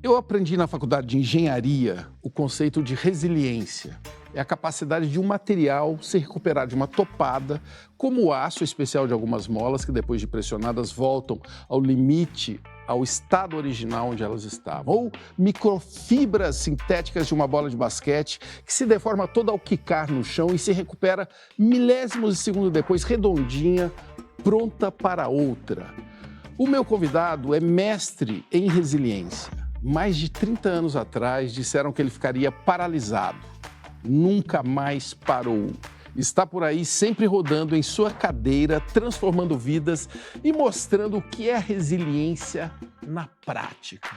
Eu aprendi na faculdade de engenharia o conceito de resiliência. É a capacidade de um material se recuperar de uma topada, como o aço especial de algumas molas que, depois de pressionadas, voltam ao limite, ao estado original onde elas estavam. Ou microfibras sintéticas de uma bola de basquete que se deforma toda ao quicar no chão e se recupera milésimos de segundo depois, redondinha, pronta para outra. O meu convidado é mestre em resiliência. Mais de 30 anos atrás, disseram que ele ficaria paralisado. Nunca mais parou. Está por aí sempre rodando em sua cadeira, transformando vidas e mostrando o que é resiliência na prática.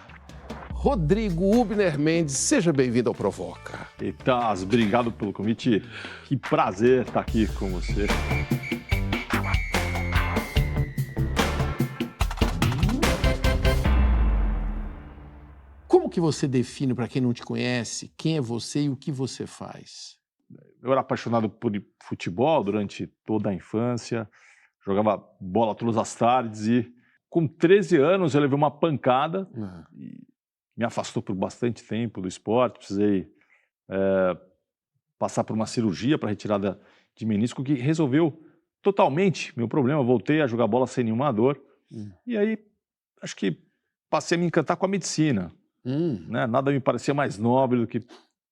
Rodrigo Hubner Mendes, seja bem-vindo ao Provoca. Etas, obrigado pelo convite. Que prazer estar aqui com você. Como que você define, para quem não te conhece, quem é você e o que você faz? Eu era apaixonado por futebol durante toda a infância, jogava bola todas as tardes e com 13 anos eu levei uma pancada e me afastou por bastante tempo do esporte. Precisei passar por uma cirurgia para retirada de menisco que resolveu totalmente meu problema. Eu voltei a jogar bola sem nenhuma dor e aí acho que passei a me encantar com a medicina. Né? Nada me parecia mais nobre do que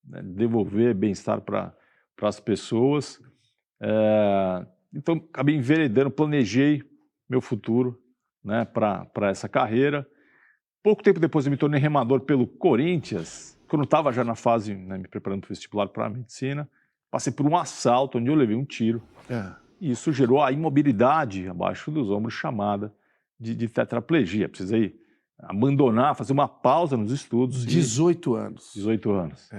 devolver bem-estar para as pessoas. Então, acabei enveredando, planejei meu futuro, né, para essa carreira. Pouco tempo depois, eu me tornei remador pelo Corinthians, quando estava já na fase, né, me preparando para o vestibular para a medicina. Passei por um assalto, onde eu levei um tiro. E isso gerou a imobilidade abaixo dos ombros, chamada de tetraplegia. Precisei abandonar, fazer uma pausa nos estudos. 18 anos. 18 anos.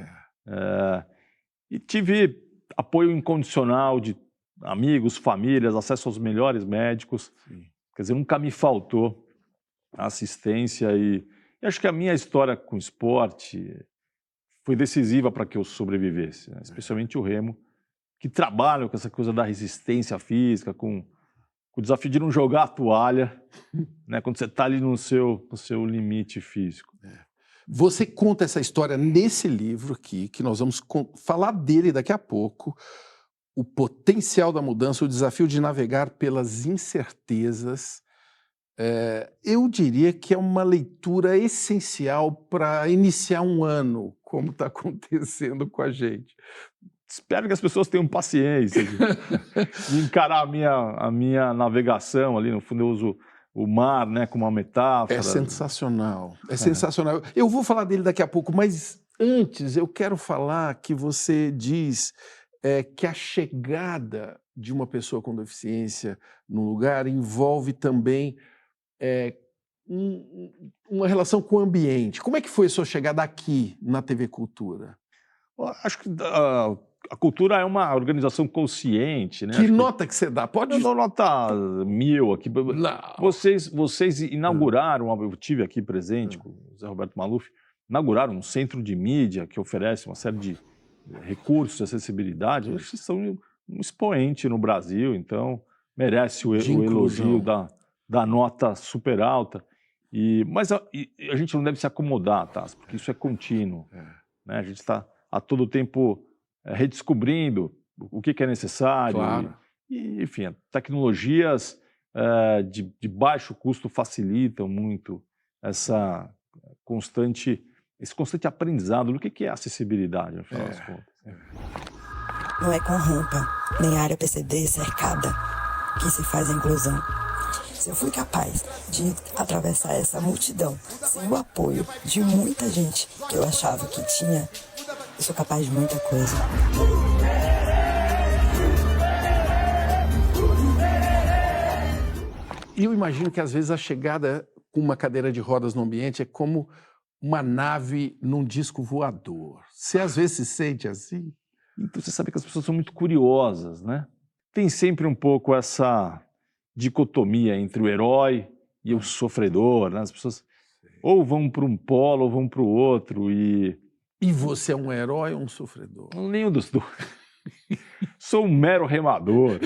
E tive apoio incondicional de amigos, famílias, acesso aos melhores médicos. Sim. Quer dizer, nunca me faltou assistência e acho que a minha história com o esporte foi decisiva para que eu sobrevivesse, né? Especialmente o remo, que trabalha com essa coisa da resistência física, com o desafio de não jogar a toalha, né, quando você está ali no seu limite físico. Você conta essa história nesse livro aqui, que nós vamos falar dele daqui a pouco, O Potencial da Mudança, o Desafio de Navegar pelas Incertezas. Eu diria que é uma leitura essencial para iniciar um ano, como está acontecendo com a gente. Espero que as pessoas tenham paciência de encarar a minha navegação ali. No fundo, eu uso o mar, né, como uma metáfora. É sensacional, é sensacional. Eu vou falar dele daqui a pouco, mas antes eu quero falar que você diz que a chegada de uma pessoa com deficiência num lugar envolve também uma relação com o ambiente. Como é que foi a sua chegada aqui na TV Cultura? Acho que a Cultura é uma organização consciente, né? Que nota que você dá? Pode... Eu dou nota 1000 aqui. Não. Vocês inauguraram, eu estive aqui presente com o Zé Roberto Maluf, inauguraram um centro de mídia que oferece uma série de recursos de acessibilidade. Vocês são um expoente no Brasil, então merece o elogio da nota super alta. Mas a gente não deve se acomodar, tá? Porque isso é contínuo. Né? A gente está a todo tempo redescobrindo o que é necessário. Claro. Enfim, tecnologias de baixo custo facilitam muito esse constante aprendizado do que é acessibilidade, no final das contas. Não é com rampa, nem área PCD cercada que se faz a inclusão. Se eu fui capaz de atravessar essa multidão sem o apoio de muita gente que eu achava que tinha, eu sou capaz de muita coisa. E eu imagino que às vezes a chegada com uma cadeira de rodas no ambiente é como uma nave num disco voador. Você às vezes se sente assim? Então você sabe que as pessoas são muito curiosas, né? Tem sempre um pouco essa dicotomia entre o herói e o sofredor, né? As pessoas ou vão para um polo ou vão para o outro E você é um herói ou um sofredor? Nenhum dos dois. Sou um mero remador,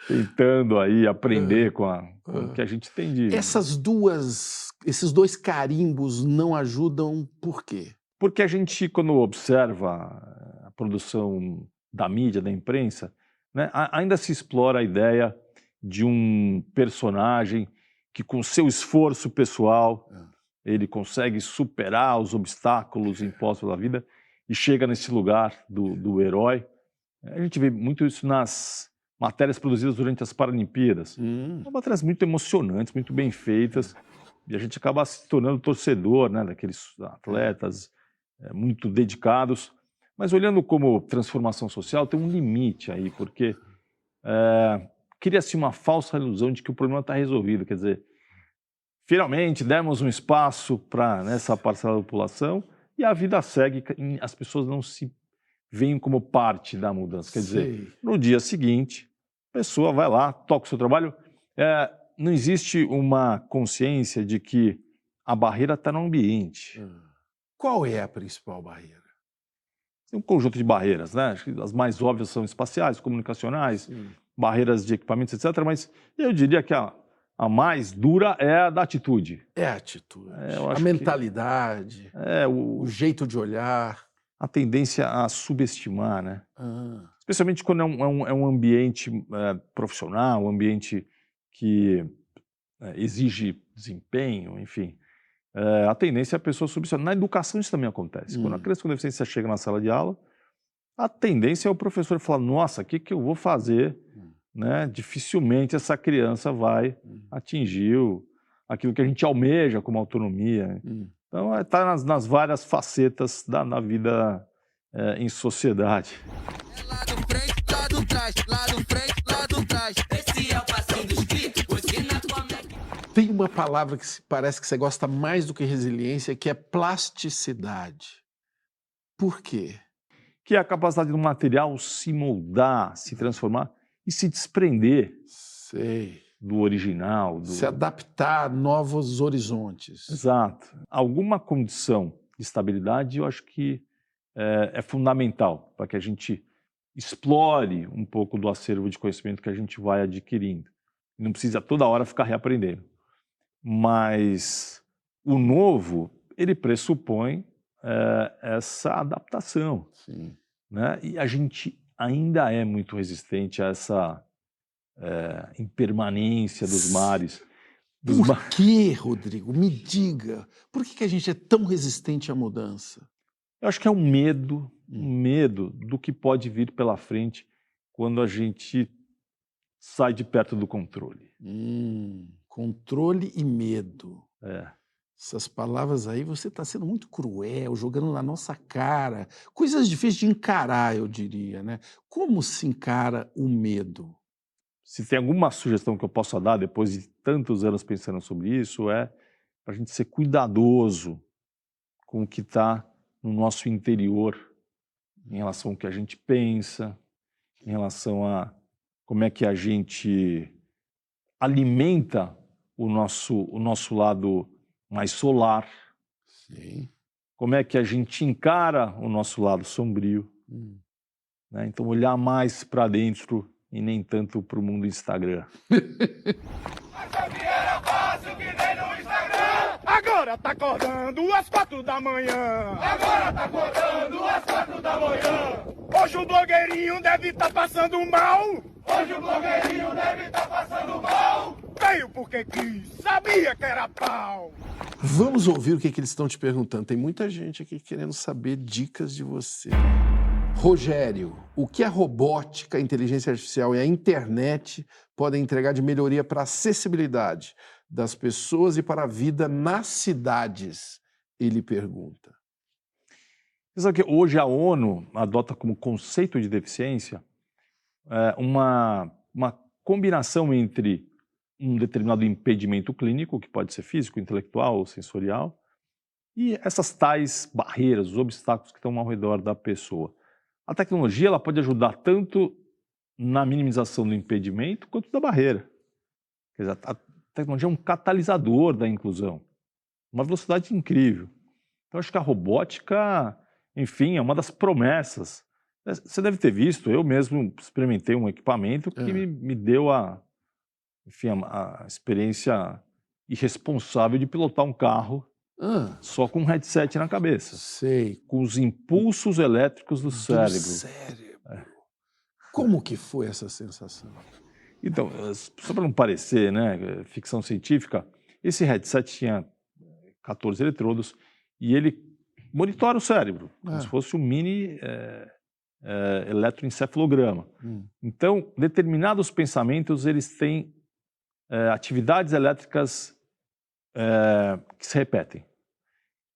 tentando aí aprender com o que a gente tem de... Essas duas Esses dois carimbos não ajudam por quê? Porque a gente, quando observa a produção da mídia, da imprensa, né, ainda se explora a ideia de um personagem que, com seu esforço pessoal, ele consegue superar os obstáculos impostos pela vida e chega nesse lugar do herói. A gente vê muito isso nas matérias produzidas durante as Paralimpíadas. São matérias muito emocionantes, muito bem feitas, e a gente acaba se tornando torcedor, né, daqueles atletas muito dedicados. Mas olhando como transformação social, tem um limite aí, porque cria-se uma falsa ilusão de que o problema está resolvido. Quer dizer, finalmente demos um espaço para essa parcela da população e a vida segue, as pessoas não se veem como parte da mudança. Quer dizer, no dia seguinte, a pessoa vai lá, toca o seu trabalho. Não existe uma consciência de que a barreira está no ambiente. Qual é a principal barreira? Tem um conjunto de barreiras, né? Acho que as mais óbvias são espaciais, comunicacionais, barreiras de equipamentos, etc. Mas eu diria que a mais dura é a da atitude. É a atitude, a mentalidade, o jeito de olhar. A tendência a subestimar, né? Especialmente quando é um ambiente profissional, um ambiente que exige desempenho, enfim. A tendência é a pessoa subestimar. Na educação isso também acontece. Quando a criança com deficiência chega na sala de aula, a tendência é o professor falar, nossa, o que eu vou fazer? Né? Dificilmente essa criança vai atingir aquilo que a gente almeja como autonomia. Então, está nas várias facetas da vida em sociedade. Lado frente, lado trás, lado frente, lado trás. Esse é o passinho dos gritos, você na tua mente. Tem uma palavra que parece que você gosta mais do que resiliência, que é plasticidade. Por quê? Que é a capacidade do material se moldar, se transformar e se desprender do original. Se adaptar a novos horizontes. Exato. Alguma condição de estabilidade eu acho que é fundamental para que a gente explore um pouco do acervo de conhecimento que a gente vai adquirindo. Não precisa toda hora ficar reaprendendo. Mas o novo, ele pressupõe essa adaptação. Né? E a gente ainda é muito resistente a essa impermanência dos mares. Por que, Rodrigo? Me diga. Por que a gente é tão resistente à mudança? Eu acho que é um medo do que pode vir pela frente quando a gente sai de perto do controle. Controle e medo. Essas palavras aí, você está sendo muito cruel, jogando na nossa cara. Coisas difíceis de encarar, eu diria, né? Como se encara o medo? Se tem alguma sugestão que eu possa dar, depois de tantos anos pensando sobre isso, é para a gente ser cuidadoso com o que está no nosso interior, em relação ao que a gente pensa, em relação a como é que a gente alimenta o nosso lado mais solar, como é que a gente encara o nosso lado sombrio. Né? Então, olhar mais para dentro e nem tanto para o mundo Instagram. Agora tá acordando às 4 da manhã. Agora tá acordando às 4 da manhã. Hoje o blogueirinho deve tá passando mal. Hoje o blogueirinho deve tá passando mal. Veio porque quis, sabia que era pau. Vamos ouvir o que eles estão te perguntando. Tem muita gente aqui querendo saber dicas de você. Rogério, o que a robótica, a inteligência artificial e a internet podem entregar de melhoria para a acessibilidade das pessoas e para a vida nas cidades? Ele pergunta. Você sabe que hoje a ONU adota como conceito de deficiência uma combinação entre um determinado impedimento clínico, que pode ser físico, intelectual ou sensorial, e essas tais barreiras, os obstáculos que estão ao redor da pessoa. A tecnologia ela pode ajudar tanto na minimização do impedimento quanto da barreira. Quer dizer, a tecnologia é um catalisador da inclusão, uma velocidade incrível. Então, acho que a robótica, enfim, é uma das promessas. Você deve ter visto, eu mesmo experimentei um equipamento que me deu a experiência irresponsável de pilotar um carro só com um headset na cabeça. Sei. Com os impulsos elétricos do cérebro. Como que foi essa sensação? Então, só para não parecer, né, ficção científica, esse headset tinha 14 eletrodos e ele monitora o cérebro, como se fosse um mini eletroencefalograma. Então, determinados pensamentos, eles têm atividades elétricas que se repetem.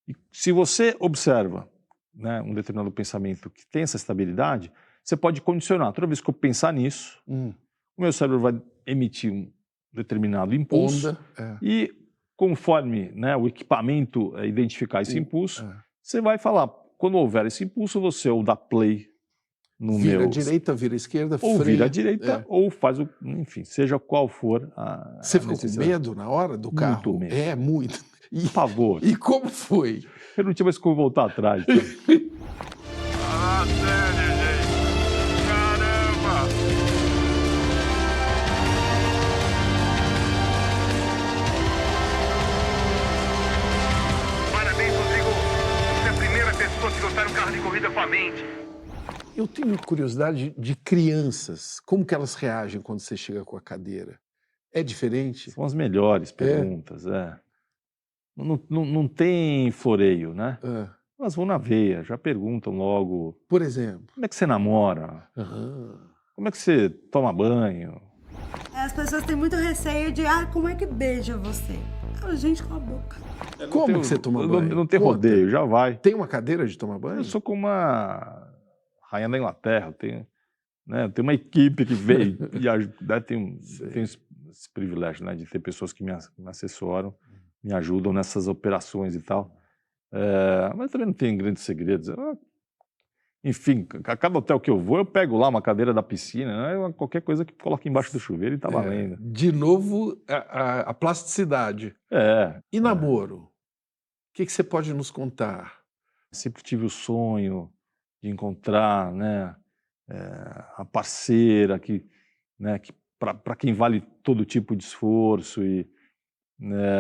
E se você observa, né, um determinado pensamento que tem essa estabilidade, você pode condicionar. Toda vez que eu pensar nisso, o meu cérebro vai emitir um determinado impulso e conforme, né, o equipamento identificar esse impulso, você vai falar, quando houver esse impulso, você ou dá play no vira à direita, vira à esquerda, ou freia. vira à direita, ou faz o... Enfim, seja qual for a Você ficou com medo na hora do carro? Muito medo. Muito. E, pavor. E como foi? Eu não tinha mais como voltar atrás. Sério, gente. Caramba! Parabéns, Rodrigo. Você é a primeira pessoa a pilotar um carro de corrida com a mente. Eu tenho curiosidade de crianças. Como que elas reagem quando você chega com a cadeira? É diferente? São as melhores perguntas, Não tem floreio, né? Elas vão na veia, já perguntam logo. Por exemplo? Como é que você namora? Como é que você toma banho? As pessoas têm muito receio de, como é que beija você? Gente, com a boca. Como que você toma banho? Não tem rodeio, já vai. Tem uma cadeira de tomar banho? Eu sou como uma rainha da Inglaterra, tem uma equipe que veio e ajuda, tem esse privilégio, né, de ter pessoas que me assessoram, me ajudam nessas operações e tal. Mas também não tem grandes segredos. Enfim, a cada hotel que eu vou, eu pego lá uma cadeira da piscina, né, qualquer coisa que coloque embaixo do chuveiro e tá valendo. De novo, a plasticidade. E namoro? O que você pode nos contar? Sempre tive o sonho de encontrar, né, a parceira que para quem vale todo tipo de esforço.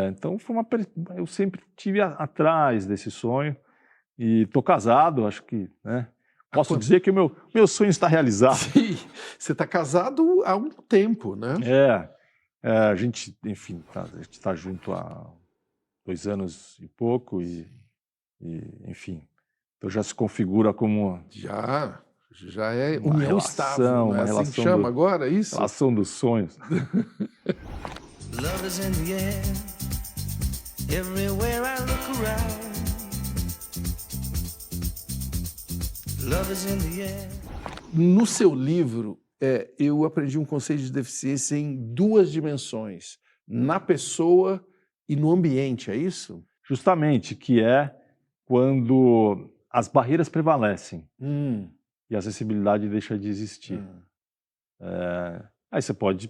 Então, eu sempre estive atrás desse sonho e estou casado, acho que, né, posso dizer que o meu sonho está realizado. Sim, você está casado há um tempo, né? A gente, enfim, a gente está junto há 2 anos e pouco e enfim, então já se configura como... Já é uma união estável, uma assim relação que chama agora, isso? Relação dos sonhos. Love is in the air, everywhere I look around. Love is in the air. No seu livro, eu aprendi um conceito de deficiência em 2 dimensões, na pessoa e no ambiente, é isso? Justamente, que é quando as barreiras prevalecem e a acessibilidade deixa de existir. Aí você pode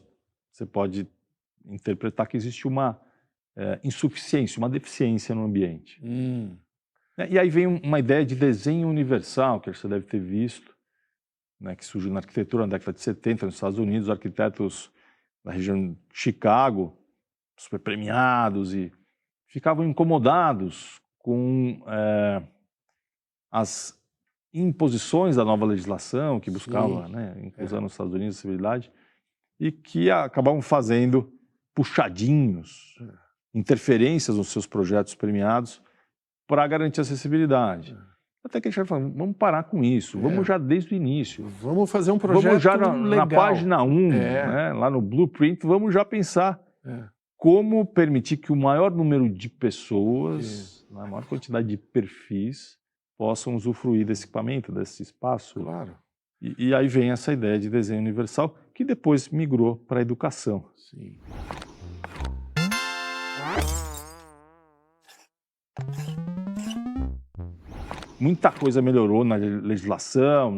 interpretar que existe uma insuficiência, uma deficiência no ambiente. E aí vem uma ideia de desenho universal, que você deve ter visto, né, que surgiu na arquitetura na década de 70 nos Estados Unidos, arquitetos da região de Chicago, super premiados, e ficavam incomodados com as imposições da nova legislação que buscava, né, inclusão nos Estados Unidos, acessibilidade, e que acabavam fazendo puxadinhos, interferências nos seus projetos premiados para garantir acessibilidade. Até que a gente vai falando, vamos parar com isso, vamos já desde o início. Vamos fazer um projeto vamos já legal. Na página 1, né, lá no Blueprint, vamos já pensar como permitir que o maior número de pessoas, a maior quantidade de perfis, possam usufruir desse equipamento, desse espaço. Claro. E aí vem essa ideia de desenho universal, que depois migrou para a educação. Sim. Muita coisa melhorou na legislação,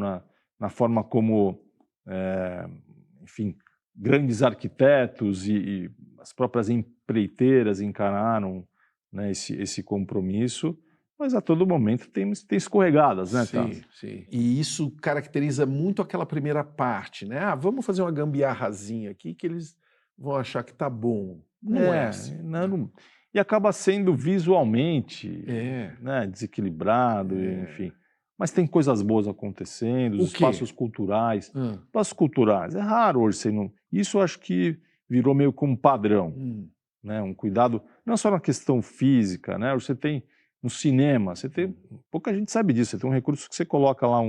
na forma como, enfim, grandes arquitetos e as próprias empreiteiras encararam, né, esse compromisso, mas a todo momento tem escorregadas, né, Sim, sim. E isso caracteriza muito aquela primeira parte, né? Vamos fazer uma gambiarrazinha aqui que eles vão achar que tá bom. não é assim. E acaba sendo visualmente né, desequilibrado, enfim. Mas tem coisas boas acontecendo, os espaços culturais. Espaços culturais, é raro hoje você não... Isso eu acho que virou meio como padrão. Né? Um cuidado, não só na questão física, né? Você tem no cinema, pouca gente sabe disso, você tem um recurso que você coloca lá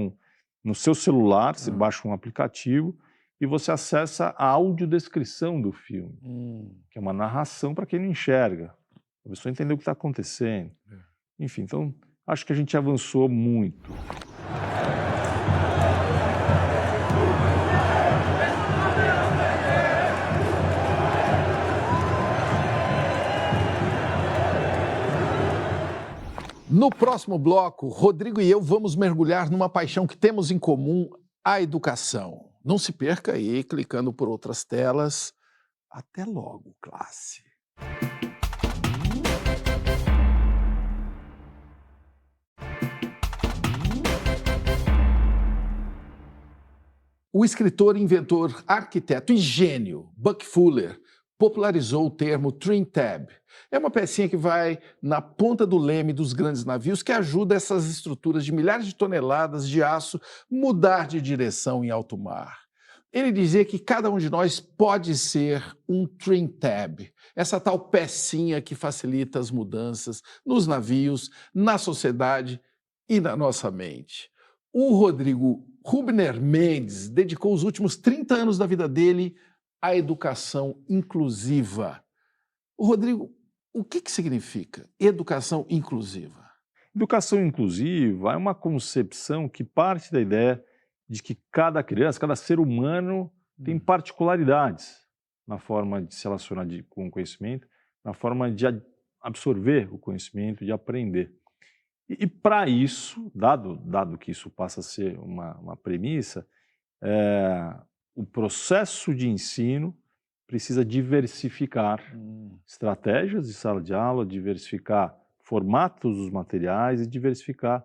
no seu celular, você baixa um aplicativo e você acessa a audiodescrição do filme, que é uma narração para quem não enxerga, a pessoa entender o que está acontecendo. Enfim, então acho que a gente avançou muito. No próximo bloco, Rodrigo e eu vamos mergulhar numa paixão que temos em comum, a educação. Não se perca aí, clicando por outras telas. Até logo, classe. O escritor, inventor, arquiteto e gênio Buck Fuller popularizou o termo Trim Tab. É uma pecinha que vai na ponta do leme dos grandes navios que ajuda essas estruturas de milhares de toneladas de aço mudar de direção em alto mar. Ele dizia que cada um de nós pode ser um Trim Tab, essa tal pecinha que facilita as mudanças nos navios, na sociedade e na nossa mente. O Rodrigo Rubner Mendes dedicou os últimos 30 anos da vida dele à educação inclusiva. O Rodrigo, o que significa educação inclusiva? Educação inclusiva é uma concepção que parte da ideia de que cada criança, cada ser humano tem particularidades na forma de se relacionar com o conhecimento, na forma de absorver o conhecimento, de aprender. E para isso, dado que isso passa a ser uma premissa, o processo de ensino precisa diversificar estratégias de sala de aula, diversificar formatos dos materiais e diversificar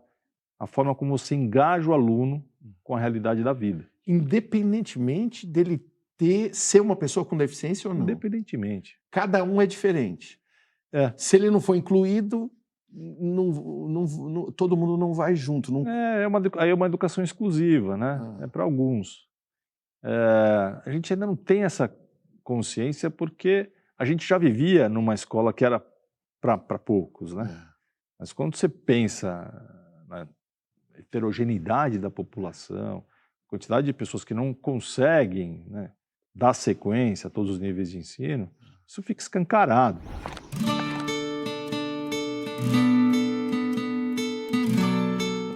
a forma como você engaja o aluno com a realidade da vida. Independentemente dele ser uma pessoa com deficiência ou não? Independentemente. Cada um é diferente. Se ele não for incluído, todo mundo não vai junto. Aí é uma educação exclusiva, né? É para alguns. A gente ainda não tem essa consciência porque a gente já vivia numa escola que era para poucos, né? Mas quando você pensa na heterogeneidade da população, quantidade de pessoas que não conseguem, né, dar sequência a todos os níveis de ensino, isso fica escancarado.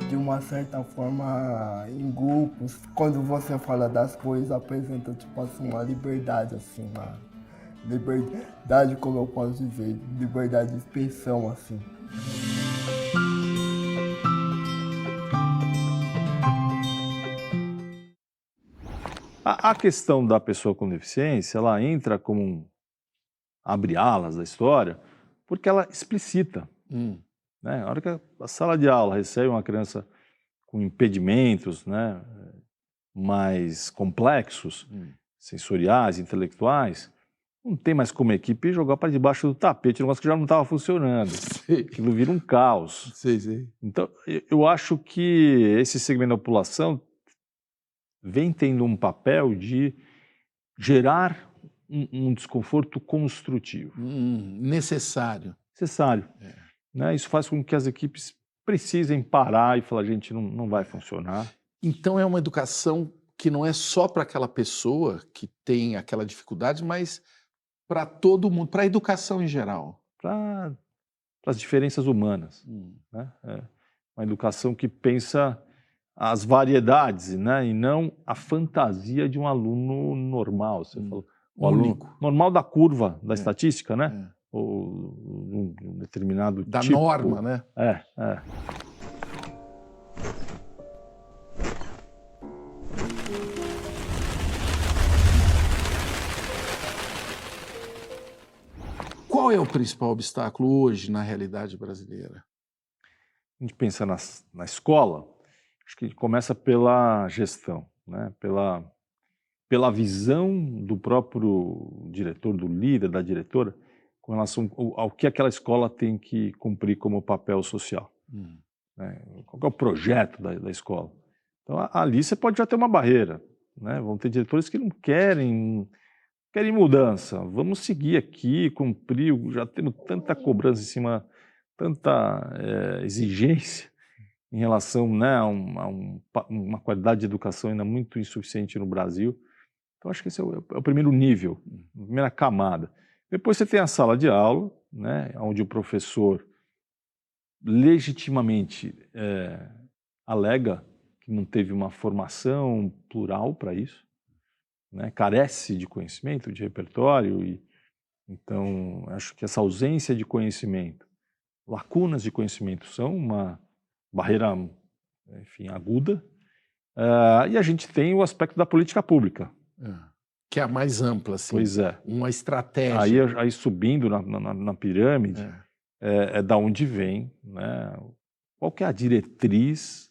De uma certa forma, em grupos, quando você fala das coisas, apresenta tipo assim uma liberdade, assim, uma liberdade, como eu posso dizer, liberdade de expressão, assim. A questão da pessoa com deficiência, ela entra como abre alas da história, porque ela explicita. Né? A hora que a sala de aula recebe uma criança com impedimentos, né, mais complexos, sensoriais, intelectuais, não tem mais como a equipe jogar para debaixo do tapete, um negócio que já não estava funcionando. Aquilo vira um caos. Então, eu acho que esse segmento da população vem tendo um papel de gerar um desconforto construtivo. Necessário. Necessário. Né? Isso faz com que as equipes precisem parar e falar, gente, não vai funcionar. Então é uma educação que não é só para aquela pessoa que tem aquela dificuldade, mas para todo mundo, para a educação em geral. Para as diferenças humanas. Né? Uma educação que pensa as variedades, né? E não a fantasia de um aluno normal. Você falou, o aluno normal da curva da estatística, né? Ou um determinado da tipo. norma, né? Qual é o principal obstáculo hoje na realidade brasileira? A gente pensa na escola, acho que começa pela gestão, né? pela visão do próprio diretor, do líder, da diretora, com relação ao que aquela escola tem que cumprir como papel social. Né? Qual é o projeto da escola? Então, ali você pode já ter uma barreira. Né? Vão ter diretores que não querem mudança. Vamos seguir aqui, cumprir, já tendo tanta cobrança em cima, tanta exigência em relação, né, a uma qualidade de educação ainda muito insuficiente no Brasil. Então, acho que esse é o primeiro nível, a primeira camada. Depois você tem a sala de aula, né, onde o professor legitimamente alega que não teve uma formação plural para isso, né, carece de conhecimento, de repertório, e então acho que essa ausência de conhecimento, lacunas de conhecimento são uma barreira, enfim, aguda, e a gente tem o aspecto da política pública. Que é a mais ampla, assim. Pois é. Uma estratégia. Aí subindo na pirâmide, é da onde vem, né, qual que é a diretriz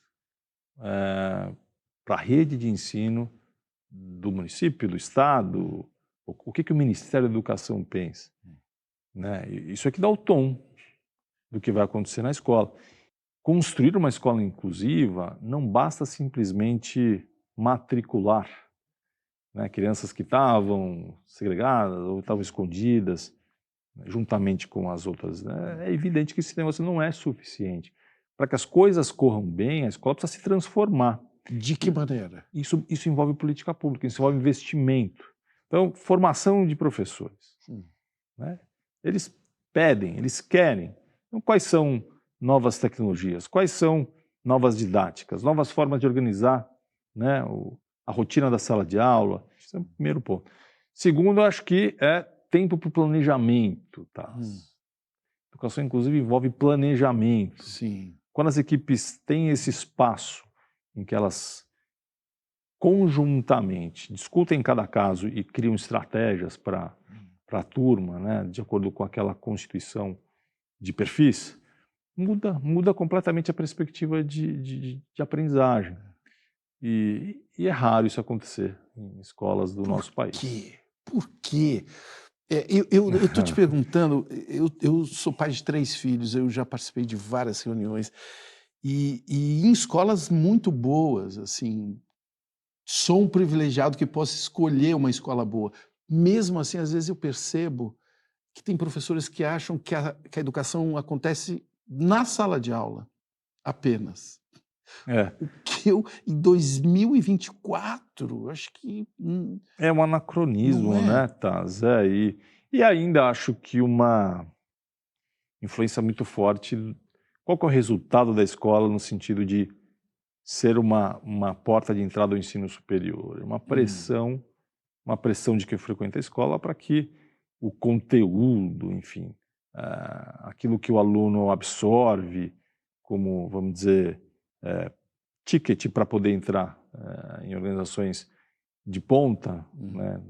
para a rede de ensino do município, do estado, o que o Ministério da Educação pensa. Né? Isso é que dá o tom do que vai acontecer na escola. Construir uma escola inclusiva não basta simplesmente matricular, né, crianças que estavam segregadas ou estavam escondidas, né, juntamente com as outras. Né? É evidente que esse negócio não é suficiente. Para que as coisas corram bem, a escola precisa se transformar. De que maneira? Isso envolve política pública, isso envolve investimento. Então, formação de professores. Né? Eles pedem, eles querem. Então, quais são novas tecnologias? Quais são novas didáticas? Novas formas de organizar, né, a rotina da sala de aula? Esse é o primeiro ponto. Segundo, eu acho que é tempo para o planejamento. Tá? Educação, inclusive, envolve planejamento. Sim. Quando as equipes têm esse espaço em que elas conjuntamente discutem cada caso e criam estratégias para a turma, né, de acordo com aquela constituição de perfis, muda completamente a perspectiva de aprendizagem. E é raro isso acontecer em escolas do nosso país. Por quê? Eu estou te perguntando, eu sou pai de 3 filhos, eu já participei de várias reuniões, e em escolas muito boas, assim, sou um privilegiado que possa escolher uma escola boa. Mesmo assim, às vezes eu percebo que tem professores que acham que a educação acontece na sala de aula apenas. O que eu, em 2024, acho que... É um anacronismo, né, Taz? E ainda acho que uma influência muito forte. Qual que é o resultado da escola no sentido de ser uma porta de entrada ao ensino superior? Uma pressão de quem frequenta a escola para que o conteúdo, enfim, aquilo que o aluno absorve como, vamos dizer, ticket para poder entrar em organizações de ponta, né,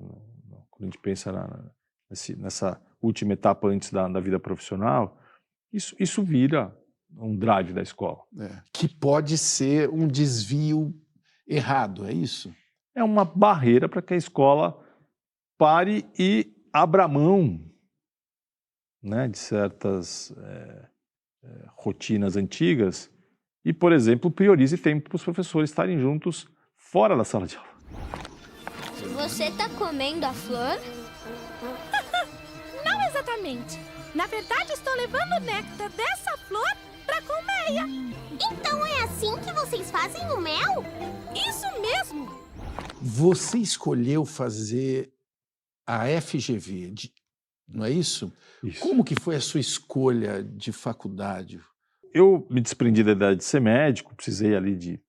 quando a gente pensa nessa última etapa antes da vida profissional, isso vira um drive da escola. Que pode ser um desvio errado, é isso? É uma barreira para que a escola pare e abra mão, né, de certas rotinas antigas e, por exemplo, priorize tempo para os professores estarem juntos fora da sala de aula. Você está comendo a flor? Não exatamente. Na verdade, estou levando o néctar dessa flor para a colmeia. Então é assim que vocês fazem o mel? Isso mesmo. Você escolheu fazer a FGV, não é isso? Isso. Como que foi a sua escolha de faculdade? Eu me desprendi da ideia de ser médico, precisei ali de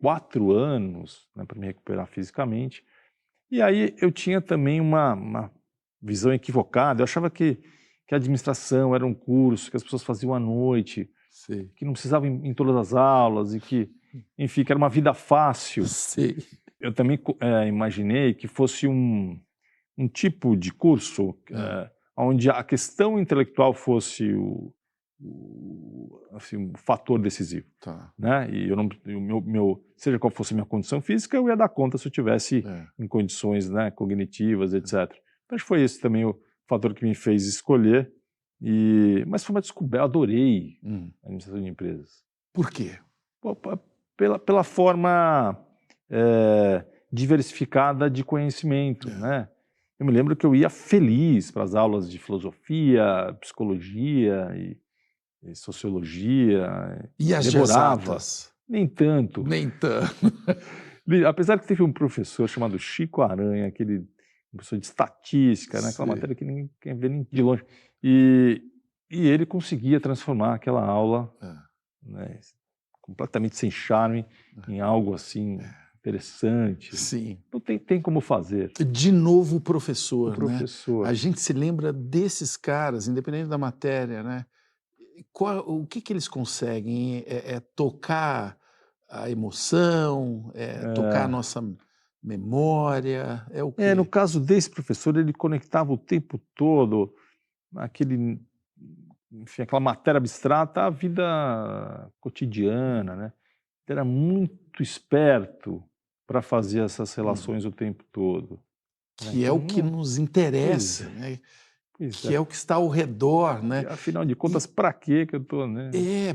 4 anos, né, para me recuperar fisicamente. E aí eu tinha também uma visão equivocada. Eu achava que a administração era um curso que as pessoas faziam à noite, Sei. que não precisavam em todas as aulas e que, enfim, que era uma vida fácil. Sei. Eu também imaginei que fosse um tipo de curso onde a questão intelectual fosse assim, o fator decisivo. Tá. Né? E seja qual fosse a minha condição física, eu ia dar conta se eu tivesse em condições, né, cognitivas, etc. Então, acho que foi esse também o fator que me fez escolher. Mas foi uma descoberta, eu adorei a administração de empresas. Por quê? Pela forma diversificada de conhecimento, né? Eu me lembro que eu ia feliz para as aulas de filosofia, psicologia e sociologia. E as exatas? Nem tanto. Nem tanto. Apesar que teve um professor chamado Chico Aranha, um professor de estatística, né? Aquela matéria que ninguém quer ver nem de longe. E ele conseguia transformar aquela aula, né, completamente sem charme, em algo assim interessante. Sim. Então tem como fazer. De novo o professor, o professor. Né? A gente se lembra desses caras, independente da matéria, né? O que eles conseguem? É tocar a emoção, tocar a nossa memória, é o quê? No caso desse professor, ele conectava o tempo todo aquela matéria abstrata à vida cotidiana, né? Ele era muito esperto para fazer essas relações o tempo todo. Que é o que nos interessa, né? Que é o que está ao redor, né? E, afinal de contas, para que eu estou, né?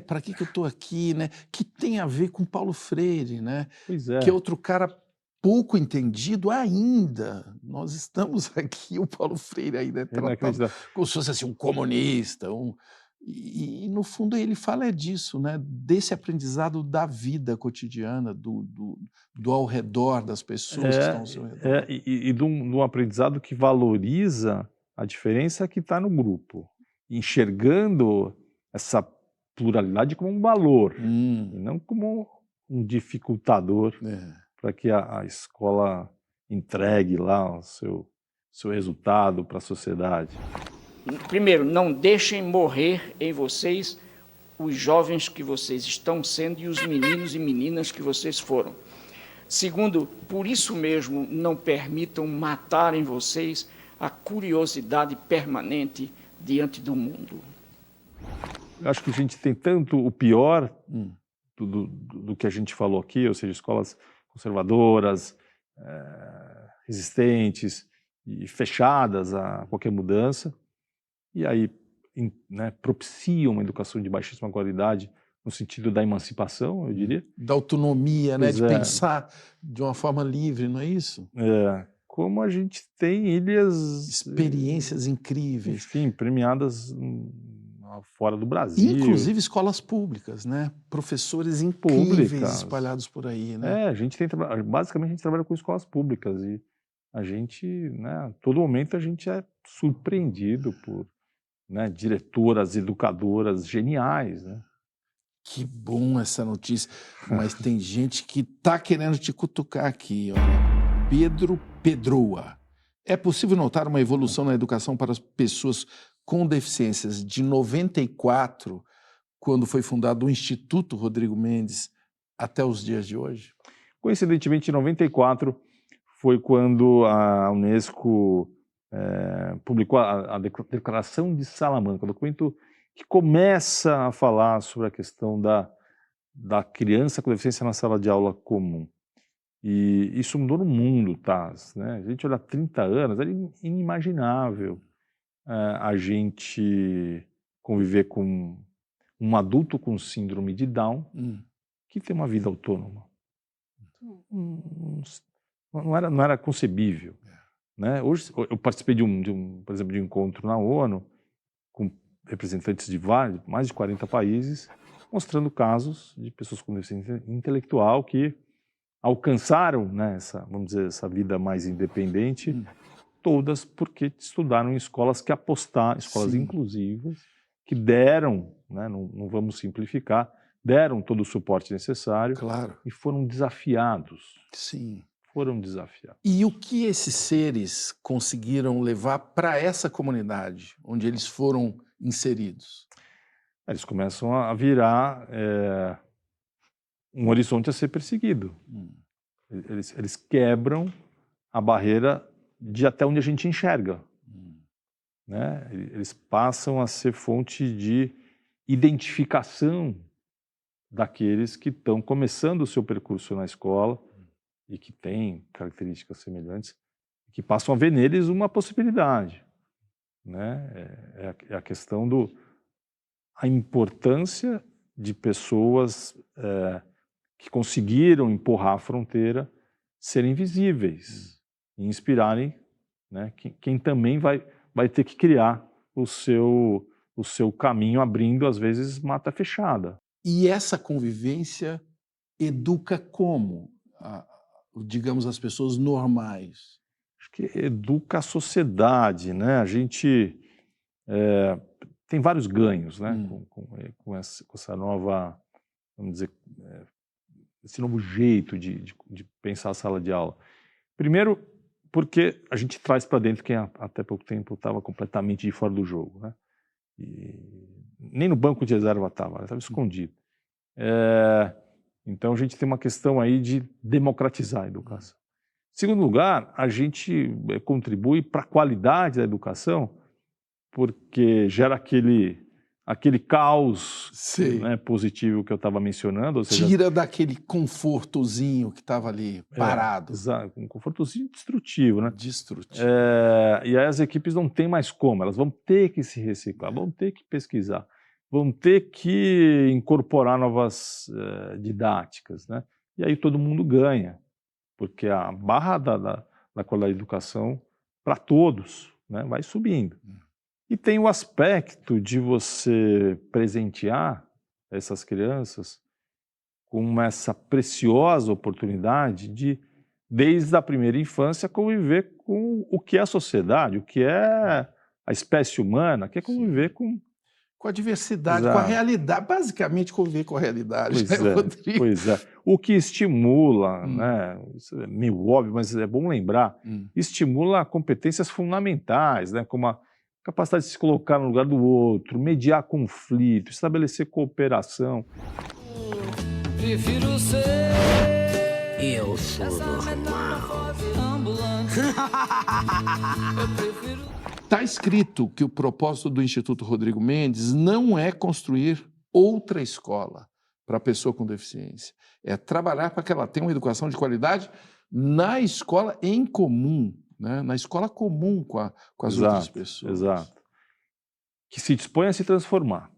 Para que eu estou aqui, né? Que tem a ver com Paulo Freire, né? Pois é. Que é outro cara pouco entendido ainda. Nós estamos aqui, o Paulo Freire ainda é tratado como se fosse assim, um comunista. E, no fundo, ele fala disso, né? Desse aprendizado da vida cotidiana, do ao redor das pessoas que estão ao seu redor. E de um aprendizado que valoriza a diferença que está no grupo, enxergando essa pluralidade como um valor, e não como um dificultador para que a escola entregue lá o seu resultado para a sociedade. Primeiro, não deixem morrer em vocês os jovens que vocês estão sendo e os meninos e meninas que vocês foram. Segundo, por isso mesmo, não permitam matar em vocês a curiosidade permanente diante do mundo. Eu acho que a gente tem tanto o pior do que a gente falou aqui, ou seja, escolas conservadoras, resistentes e fechadas a qualquer mudança, e aí propiciam uma educação de baixíssima qualidade no sentido da emancipação, eu diria. Da autonomia, né? De pensar de uma forma livre, não é isso? Como a gente tem ilhas... Experiências incríveis. Enfim, premiadas fora do Brasil. Inclusive escolas públicas, né? Professores incríveis espalhados por aí, né? Basicamente a gente trabalha com escolas públicas e a gente, né, a todo momento a gente é surpreendido por, né, diretoras, educadoras geniais, né? Que bom essa notícia, mas tem gente que está querendo te cutucar aqui, olha. Pedro Pedroa. É possível notar uma evolução na educação para as pessoas com deficiências de 94, quando foi fundado o Instituto Rodrigo Mendes, até os dias de hoje? Coincidentemente, em 94 foi quando a Unesco publicou a Declaração de Salamanca, um documento que começa a falar sobre a questão da criança com deficiência na sala de aula comum. E isso mudou no mundo, Taz, né? A gente olha 30 anos, era inimaginável a gente conviver com um adulto com síndrome de Down que tem uma vida autônoma. Não era concebível. Né? Hoje, eu participei por exemplo, de um encontro na ONU com representantes de mais de 40 países, mostrando casos de pessoas com deficiência intelectual que alcançaram, né, vamos dizer, essa vida mais independente, todas porque estudaram em escolas que apostaram, escolas inclusivas, que deram, né, não vamos simplificar, deram todo o suporte necessário e foram desafiados. Sim. Foram desafiados. E o que esses seres conseguiram levar para essa comunidade onde eles foram inseridos? Eles começam a virar um horizonte a ser perseguido. Eles quebram a barreira de até onde a gente enxerga. Né? Eles passam a ser fonte de identificação daqueles que estão começando o seu percurso na escola e que têm características semelhantes, que passam a ver neles uma possibilidade, né? É a questão a importância de pessoas que conseguiram empurrar a fronteira serem visíveis e inspirarem, né, quem também vai ter que criar o seu caminho, abrindo, às vezes, mata fechada. E essa convivência educa como, digamos, as pessoas normais? Acho que educa a sociedade, né? A gente tem vários ganhos, né? Com essa nova, vamos dizer, esse novo jeito de pensar a sala de aula. Primeiro, porque a gente traz para dentro quem até pouco tempo estava completamente de fora do jogo, né? E nem no banco de reserva estava escondido. Então a gente tem uma questão aí de democratizar a educação. Em segundo lugar, a gente contribui para a qualidade da educação, porque gera aquele caos, né, positivo que eu estava mencionando. Ou seja, tira daquele confortozinho que estava ali parado. Exato, um confortozinho destrutivo, né? Destrutivo. E aí as equipes não têm mais como, elas vão ter que se reciclar, vão ter que pesquisar, vão ter que incorporar novas didáticas, né? E aí todo mundo ganha, porque a barra da qualidade da educação para todos, né, vai subindo. E tem o aspecto de você presentear essas crianças com essa preciosa oportunidade de, desde a primeira infância, conviver com o que é a sociedade, o que é a espécie humana, que é conviver com a diversidade, Exato. Com a realidade, basicamente conviver com a realidade. Pois, né, Rodrigo? Pois é. O que estimula, né, isso é meio óbvio, mas é bom lembrar, estimula competências fundamentais, né, como a capacidade de se colocar no lugar do outro, mediar conflito, estabelecer cooperação. Prefiro ser. Eu sou normal. Está escrito que o propósito do Instituto Rodrigo Mendes não é construir outra escola para a pessoa com deficiência. É trabalhar para que ela tenha uma educação de qualidade na escola em comum, né? Na escola comum com as outras pessoas. Exato. Que se dispõe a se transformar.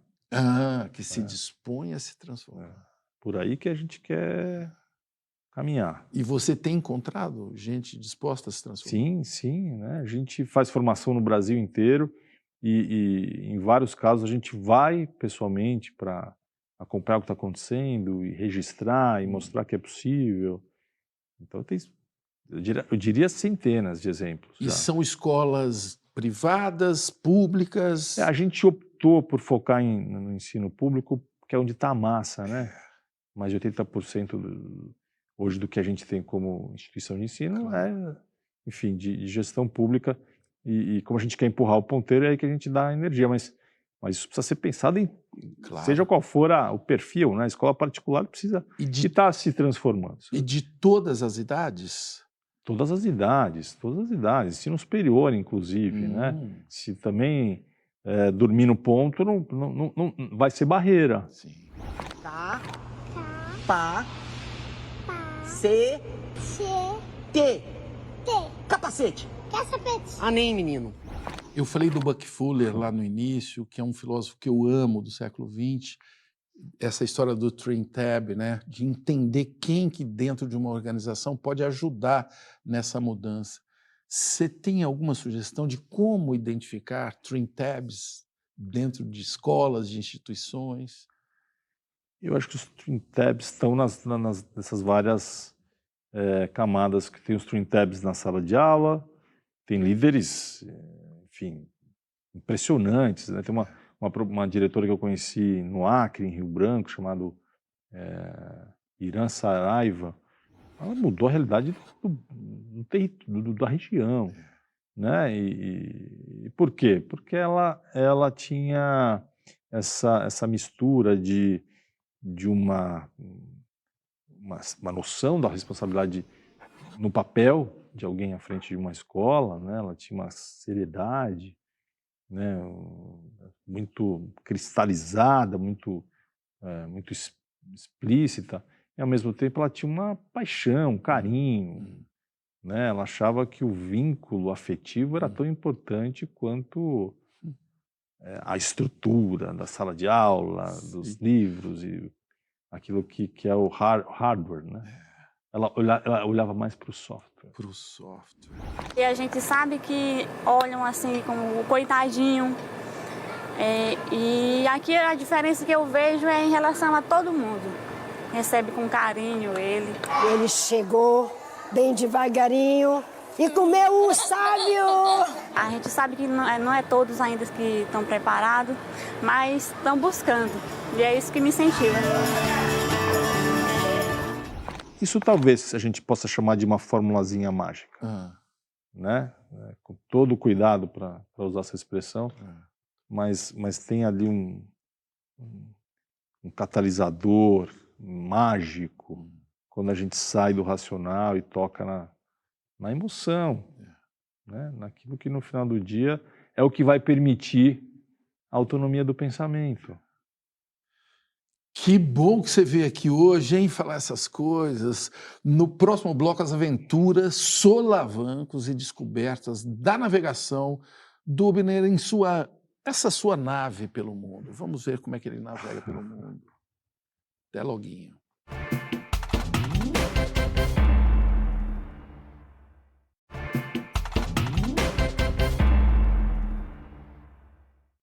Que se dispõe a se transformar. Por aí que a gente quer caminhar. E você tem encontrado gente disposta a se transformar? Sim, né? A gente faz formação no Brasil inteiro e em vários casos a gente vai pessoalmente para acompanhar o que está acontecendo e registrar e mostrar que é possível. Então tem, eu diria centenas de exemplos. E já. São escolas privadas, públicas? A gente optou por focar no ensino público, que é onde está a massa, né? Mais de 80% hoje do que a gente tem como instituição de ensino enfim, de gestão pública. E como a gente quer empurrar o ponteiro, é aí que a gente dá energia. Mas isso precisa ser pensado em, seja qual for o perfil, né? A escola particular precisa estar se transformando. E de todas as idades? Todas as idades. Ensino superior, inclusive, né? Se também dormir no ponto, não vai ser barreira. Sim. Tá. Pá. C. T. Capacete. Nem, menino. Eu falei do Buck Fuller lá no início, que é um filósofo que eu amo do século XX. Essa história do Twin Tab, né? De entender quem que dentro de uma organização pode ajudar nessa mudança. Você tem alguma sugestão de como identificar Twin Tabs dentro de escolas, de instituições? Eu acho que os Twin Tabs estão nessas várias camadas, que tem os Twin Tabs na sala de aula, tem líderes, enfim, impressionantes, né? Tem uma diretora que eu conheci no Acre, em Rio Branco, chamada Irã Saraiva. Ela mudou a realidade da região, né? E por quê? Porque ela tinha essa mistura de uma noção da responsabilidade no papel de alguém à frente de uma escola, né? Ela tinha uma seriedade, né? muito cristalizada, muito explícita, e ao mesmo tempo ela tinha uma paixão, um carinho, né? Ela achava que o vínculo afetivo era tão importante quanto a estrutura da sala de aula, dos livros e aquilo que é o hardware, né? Ela olhava mais para o software. Para o software. E a gente sabe que olham assim como o coitadinho. E aqui a diferença que eu vejo é em relação a todo mundo. Recebe com carinho ele. Ele chegou bem devagarinho e comeu o sábio. A gente sabe que não é todos ainda que estão preparados, mas estão buscando. E é isso que me incentiva. Isso talvez a gente possa chamar de uma formulazinha mágica, né? Com todo o cuidado para usar essa expressão, mas tem ali um catalisador mágico quando a gente sai do racional e toca na emoção, né? Naquilo que no final do dia é o que vai permitir a autonomia do pensamento. Que bom que você veio aqui hoje, hein, falar essas coisas. No próximo bloco, as aventuras, solavancos e descobertas da navegação do Hubner em essa sua nave pelo mundo. Vamos ver como é que ele navega pelo mundo. Até loguinho.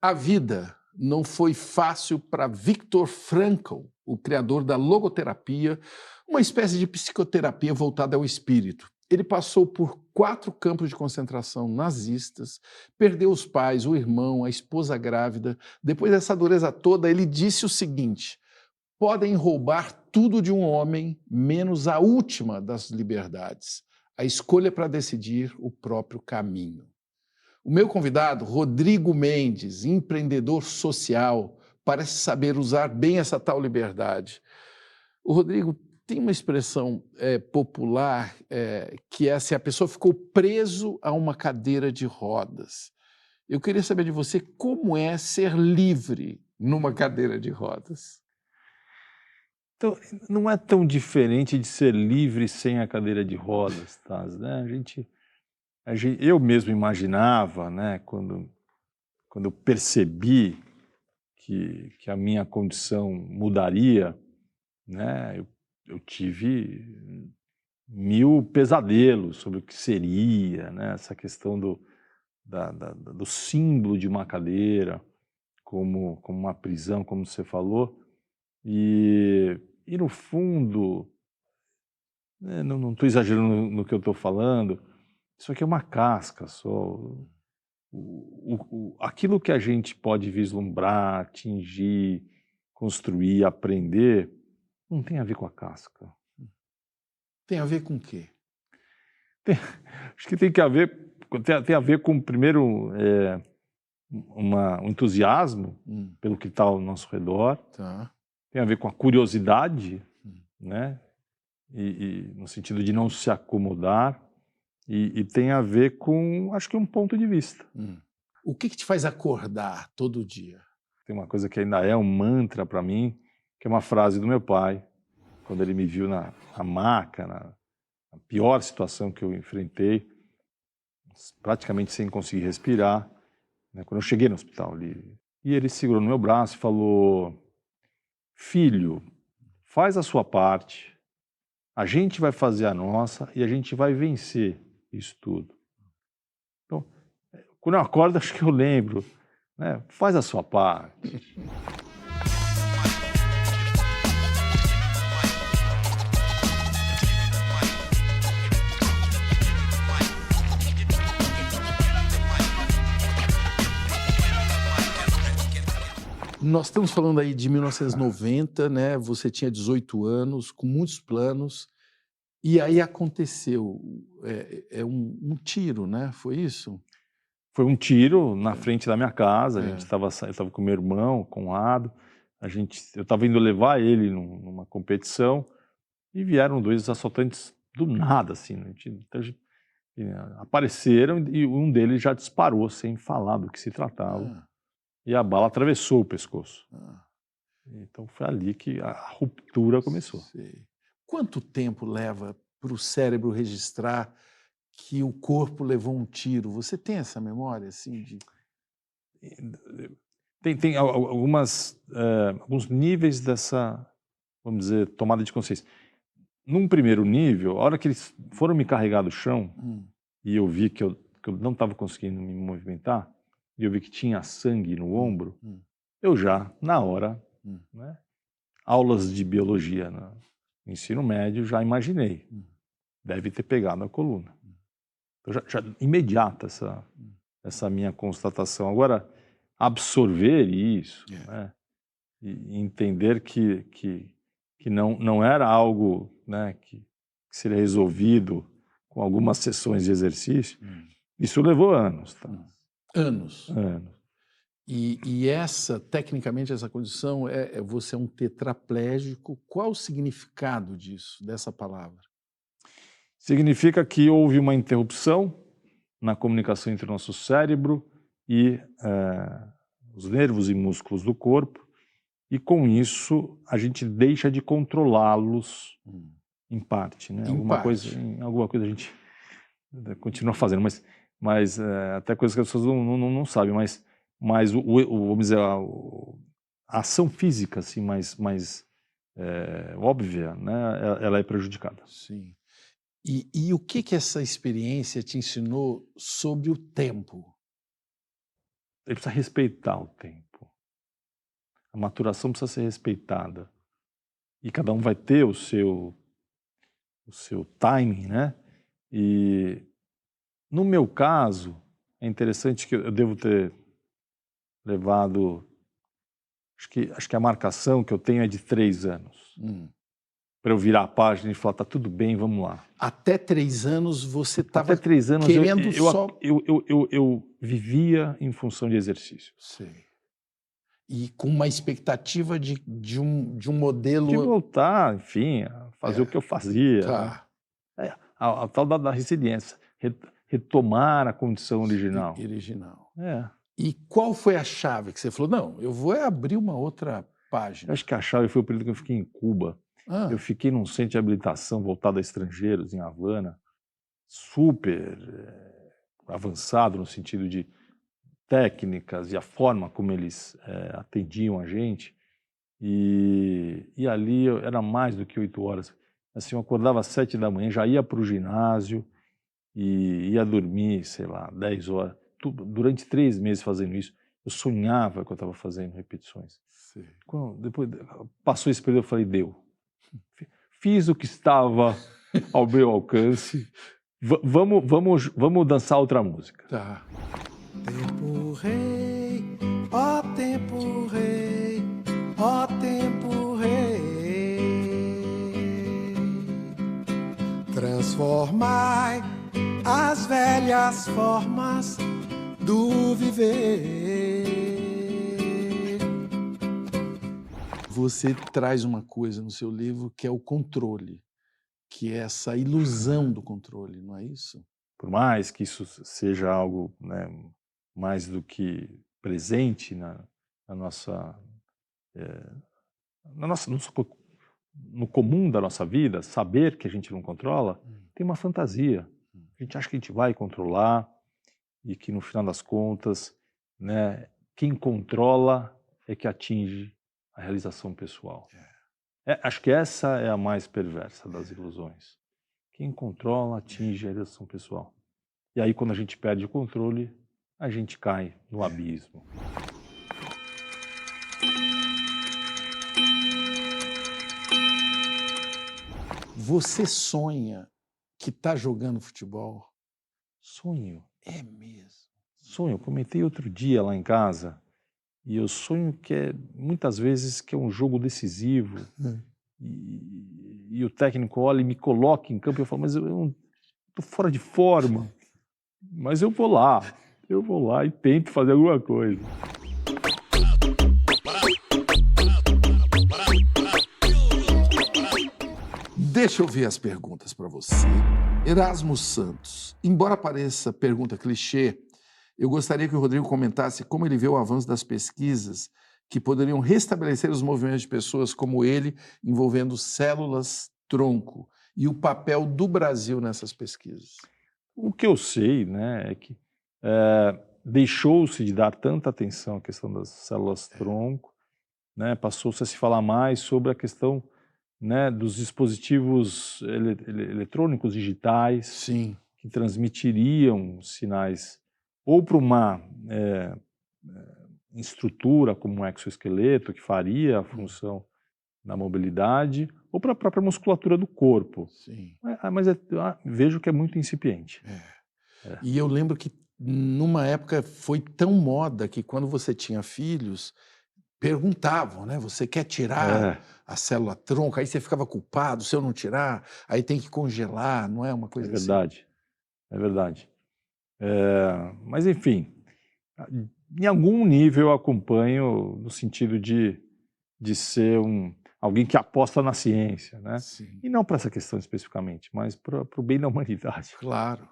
A vida não foi fácil para Viktor Frankl, o criador da logoterapia, uma espécie de psicoterapia voltada ao espírito. Ele passou por 4 campos de concentração nazistas, perdeu os pais, o irmão, a esposa grávida. Depois dessa dureza toda, ele disse o seguinte: podem roubar tudo de um homem, menos a última das liberdades, a escolha para decidir o próprio caminho. O meu convidado, Rodrigo Mendes, empreendedor social, parece saber usar bem essa tal liberdade. O Rodrigo tem uma expressão popular que é assim: a pessoa ficou preso a uma cadeira de rodas. Eu queria saber de você como é ser livre numa cadeira de rodas. Então, não é tão diferente de ser livre sem a cadeira de rodas, tá? Né? Eu mesmo imaginava, né, quando eu percebi que a minha condição mudaria, né, eu tive 1000 pesadelos sobre o que seria, né, essa questão do símbolo de uma cadeira como uma prisão, como você falou, e no fundo, né, não estou exagerando no que eu estou falando. Isso aqui é uma casca só. Aquilo que a gente pode vislumbrar, atingir, construir, aprender, não tem a ver com a casca. Tem a ver com o quê? Acho que tem a ver com, primeiro, um entusiasmo pelo que está ao nosso redor. Tá. Tem a ver com a curiosidade, né? E no sentido de não se acomodar. E tem a ver com, acho que, um ponto de vista. O que te faz acordar todo dia? Tem uma coisa que ainda é um mantra para mim, que é uma frase do meu pai, quando ele me viu na maca, na pior situação que eu enfrentei, praticamente sem conseguir respirar, né, quando eu cheguei no hospital ali. E ele segurou no meu braço e falou: filho, faz a sua parte, a gente vai fazer a nossa e a gente vai vencer isso tudo. Então, quando eu acordo, acho que eu lembro, né? Faz a sua parte. Nós estamos falando aí de 1990, né? Você tinha 18 anos, com muitos planos, e aí aconteceu um tiro, né? Foi isso? Foi um tiro na frente da minha casa. Eu estava com meu irmão, Conrado. Eu estava indo levar ele numa competição e vieram 2 assaltantes do nada, assim. Apareceram e um deles já disparou sem falar do que se tratava. e a bala atravessou o pescoço. Então foi ali que a ruptura começou. Sei. Quanto tempo leva para o cérebro registrar que o corpo levou um tiro? Você tem essa memória, assim, de... Tem alguns níveis dessa, vamos dizer, tomada de consciência. Num primeiro nível, a hora que eles foram me carregar do chão, e eu vi que eu não estava conseguindo me movimentar, e eu vi que tinha sangue no ombro, eu já, na hora, né, aulas de biologia no ensino médio, já imaginei. Deve ter pegado a coluna. Então, já imediata essa minha constatação. Agora, absorver isso, né, e entender que não era algo, né, que seria resolvido com algumas sessões de exercício, isso levou anos. Tá? Anos? Anos. E tecnicamente, essa condição, você é um tetraplégico. Qual o significado disso, dessa palavra? Significa que houve uma interrupção na comunicação entre o nosso cérebro e os nervos e músculos do corpo, e com isso a gente deixa de controlá-los em parte, né? Alguma coisa a gente continua fazendo, mas até coisas que as pessoas não sabem, mas vamos dizer, a ação física assim, mais óbvia, né? Ela é prejudicada. Sim. E o que essa experiência te ensinou sobre o tempo? Ele precisa respeitar o tempo. A maturação precisa ser respeitada. E cada um vai ter o seu timing, né? E no meu caso, é interessante que eu devo ter levado... Acho que a marcação que eu tenho é de 3 anos. Para eu virar a página e falar, tá tudo bem, vamos lá. Até 3 anos você estava Até 3 anos querendo eu vivia em função de exercício. Sei. E com uma expectativa de um modelo... De voltar, enfim, a fazer o que eu fazia. Tá. Né? A tal da resiliência. Retomar a condição original. E qual foi a chave que você falou, não, eu vou abrir uma outra página? Eu acho que a chave foi o período que eu fiquei em Cuba. Eu fiquei num centro de habilitação voltado a estrangeiros, em Havana, super avançado no sentido de técnicas e a forma como eles atendiam a gente. E ali era mais do que 8 horas. Assim, eu acordava às 7 da manhã, já ia para o ginásio e ia dormir, sei lá, 10 horas. Durante 3 meses fazendo isso, eu sonhava que eu estava fazendo repetições. Depois passou esse período, eu falei, deu. Fiz o que estava ao meu alcance. Vamos dançar outra música. Tá. Tempo rei, ó tempo rei, ó tempo rei. Transformai as velhas formas do viver. Você traz uma coisa no seu livro que é o controle, que é essa ilusão do controle, não é isso? Por mais que isso seja algo, né, mais do que presente no comum da nossa vida, saber que a gente não controla, tem uma fantasia. A gente acha que a gente vai controlar e que no final das contas, né, quem controla é que atinge a realização pessoal. Acho que essa é a mais perversa das ilusões. Quem controla atinge a realização pessoal. E aí, quando a gente perde o controle, a gente cai no abismo. Você sonha que está jogando futebol? Sonho. É mesmo? Sonho. Eu comentei outro dia lá em casa, e eu sonho que muitas vezes que é um jogo decisivo, e o técnico olha e me coloca em campo, e eu falo, mas eu não estou fora de forma, mas eu vou lá e tento fazer alguma coisa. Deixa eu ver as perguntas para você. Erasmo Santos, embora pareça pergunta clichê, Eu gostaria que o Rodrigo comentasse como ele vê o avanço das pesquisas que poderiam restabelecer os movimentos de pessoas como ele, envolvendo células-tronco, e o papel do Brasil nessas pesquisas. O que eu sei, né, é que deixou-se de dar tanta atenção à questão das células-tronco, né, passou-se a se falar mais sobre a questão, né, dos dispositivos eletrônicos digitais. Sim. Que transmitiriam sinais ou para uma estrutura como um exoesqueleto, que faria a função da mobilidade, ou para a própria musculatura do corpo. Sim. Mas vejo que é muito incipiente. E eu lembro que numa época foi tão moda que quando você tinha filhos, perguntavam, né? Você quer tirar a célula-tronco? Aí você ficava culpado, se eu não tirar, aí tem que congelar, não é uma coisa assim? É verdade, é verdade. Mas, enfim, em algum nível eu acompanho no sentido de ser alguém que aposta na ciência, né? Sim. E não para essa questão especificamente, mas para o bem da humanidade. Claro.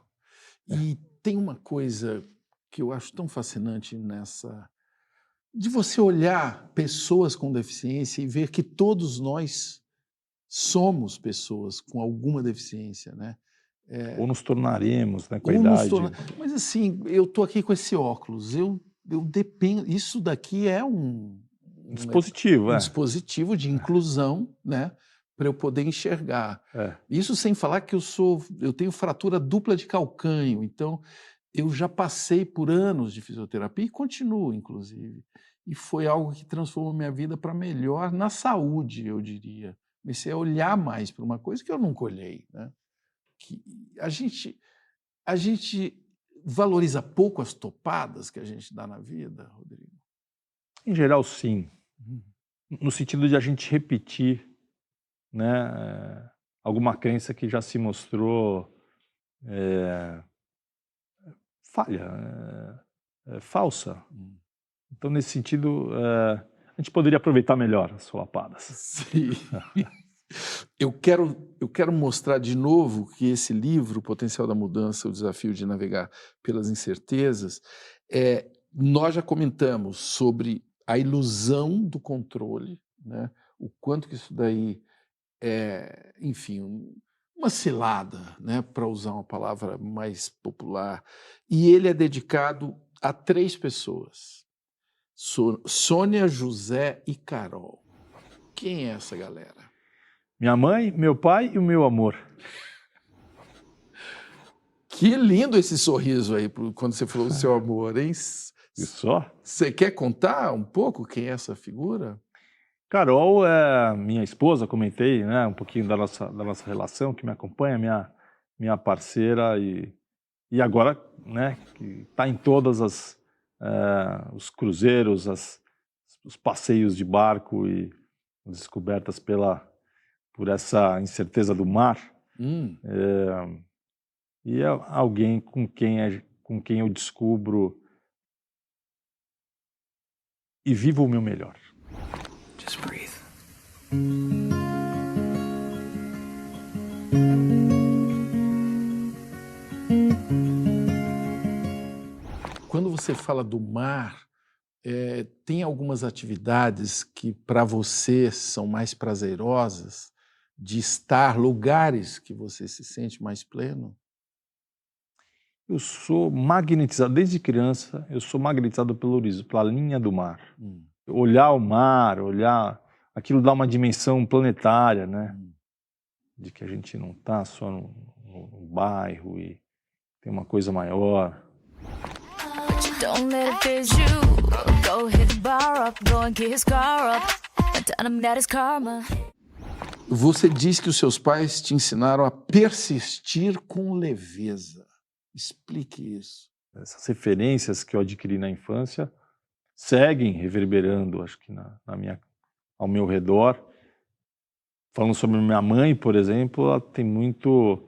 E tem uma coisa que eu acho tão fascinante de você olhar pessoas com deficiência e ver que todos nós somos pessoas com alguma deficiência, né? Ou nos tornaremos, né, com a idade. Mas assim, eu estou aqui com esse óculos, eu dependo. Isso daqui é um dispositivo, um dispositivo de inclusão, né, para eu poder enxergar. Isso sem falar que eu tenho fratura dupla de calcânio, então eu já passei por anos de fisioterapia e continuo, inclusive. E foi algo que transformou minha vida para melhor na saúde, eu diria. Comecei a olhar mais para uma coisa que eu nunca olhei, né? Que a gente valoriza pouco as topadas que a gente dá na vida, Rodrigo? Em geral, sim. No sentido de a gente repetir, né, alguma crença que já se mostrou falha, falsa. Então, nesse sentido, a gente poderia aproveitar melhor as solapadas. Sim. Eu quero mostrar de novo que esse livro, O Potencial da Mudança, o Desafio de Navegar pelas Incertezas, nós já comentamos sobre a ilusão do controle, né? O quanto que isso daí é, enfim, uma cilada, né? Para usar uma palavra mais popular. E ele é dedicado a 3 pessoas: Sônia, José e Carol. Quem é essa galera? Minha mãe, meu pai e o meu amor. Que lindo esse sorriso aí, quando você falou do seu amor, hein? E só? Você quer contar um pouco quem é essa figura? Carol é minha esposa, comentei, né, um pouquinho da nossa relação, que me acompanha, minha parceira e agora, né, que está em todas os cruzeiros, os passeios de barco e as descobertas por essa incerteza do mar. E é alguém com quem eu descubro e vivo o meu melhor. Just breathe. Quando você fala do mar, tem algumas atividades que para você são mais prazerosas, de estar, lugares que você se sente mais pleno? Eu sou magnetizado, desde criança, eu sou magnetizado pelo horizonte, pela linha do mar. Olhar o mar, aquilo dá uma dimensão planetária, né? De que a gente não está só no bairro e tem uma coisa maior. Don't let it phase you. Go hit the bar up, go and get his car up. Tell him that is karma. Você diz que os seus pais te ensinaram a persistir com leveza. Explique isso. Essas referências que eu adquiri na infância seguem reverberando, acho que ao meu redor. Falando sobre minha mãe, por exemplo, ela é muito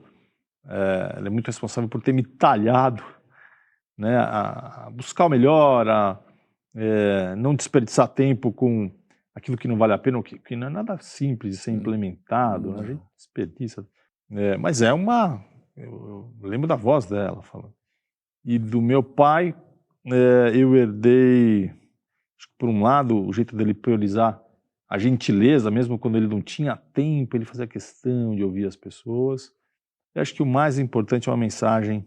responsável por ter me talhado, né, a buscar o melhor, não desperdiçar tempo com aquilo que não vale a pena, que não é nada simples de ser implementado, né? A gente desperdiça. Mas eu lembro da voz dela falando. E do meu pai, eu herdei, acho que por um lado, o jeito dele priorizar a gentileza, mesmo quando ele não tinha tempo, ele fazia questão de ouvir as pessoas. Eu acho que o mais importante é uma mensagem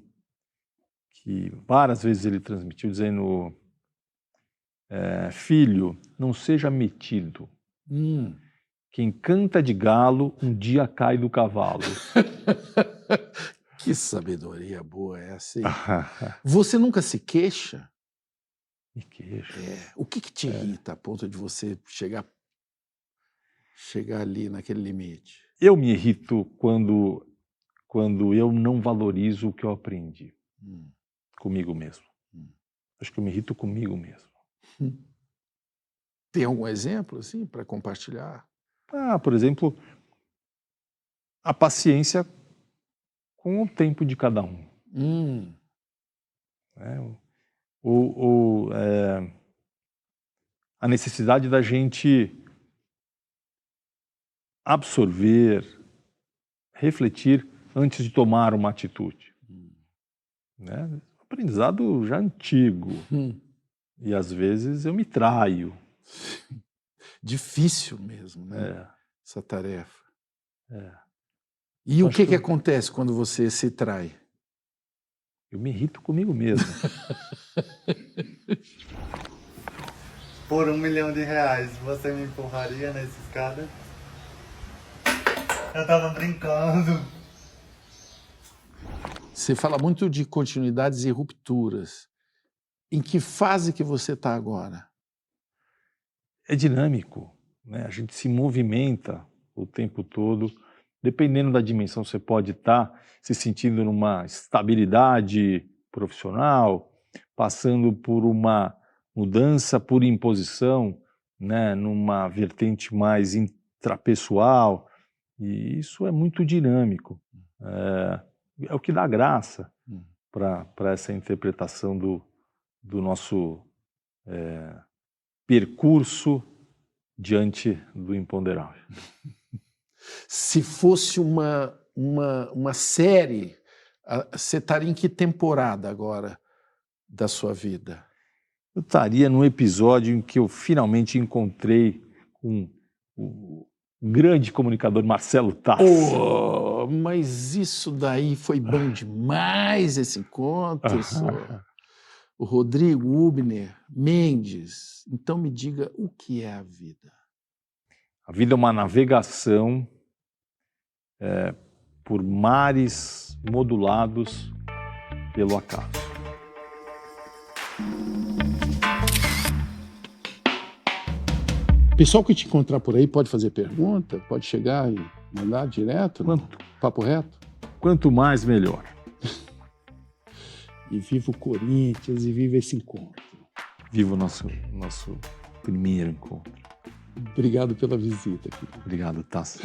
que várias vezes ele transmitiu, dizendo: filho, não seja metido. Quem canta de galo, um dia cai do cavalo. Que sabedoria boa é essa, hein? Você nunca se queixa? Me queixo. O que te irrita a ponto de você chegar ali naquele limite? Eu me irrito quando eu não valorizo o que eu aprendi comigo mesmo. Acho que eu me irrito comigo mesmo. Tem algum exemplo assim para compartilhar? Por exemplo, a paciência com o tempo de cada um. A necessidade da gente absorver, refletir antes de tomar uma atitude. Aprendizado já antigo. E às vezes eu me traio. Difícil mesmo, né? Essa tarefa. E o que acontece quando você se trai? Eu me irrito comigo mesmo. Por R$1 milhão, você me empurraria nessa escada? Eu tava brincando. Você fala muito de continuidades e rupturas. Em que fase que você está agora? É dinâmico, né? A gente se movimenta o tempo todo. Dependendo da dimensão, você pode estar se sentindo numa estabilidade profissional, passando por uma mudança por imposição, né? Numa vertente mais intrapessoal. E isso é muito dinâmico. É o que dá graça para essa interpretação do nosso percurso diante do imponderável. Se fosse uma série, você estaria em que temporada agora da sua vida? Eu estaria num episódio em que eu finalmente encontrei o grande comunicador Marcelo Tassi. Mas isso daí foi bom demais, esse encontro. O Rodrigo Hubner Mendes. Então me diga, o que é a vida? A vida é uma navegação por mares modulados pelo acaso. Pessoal que te encontrar por aí pode fazer pergunta, pode chegar e mandar direto, papo reto. Quanto mais, melhor. E viva o Corinthians e viva esse encontro. Viva o nosso primeiro encontro. Obrigado pela visita, querido. Obrigado, Tassi.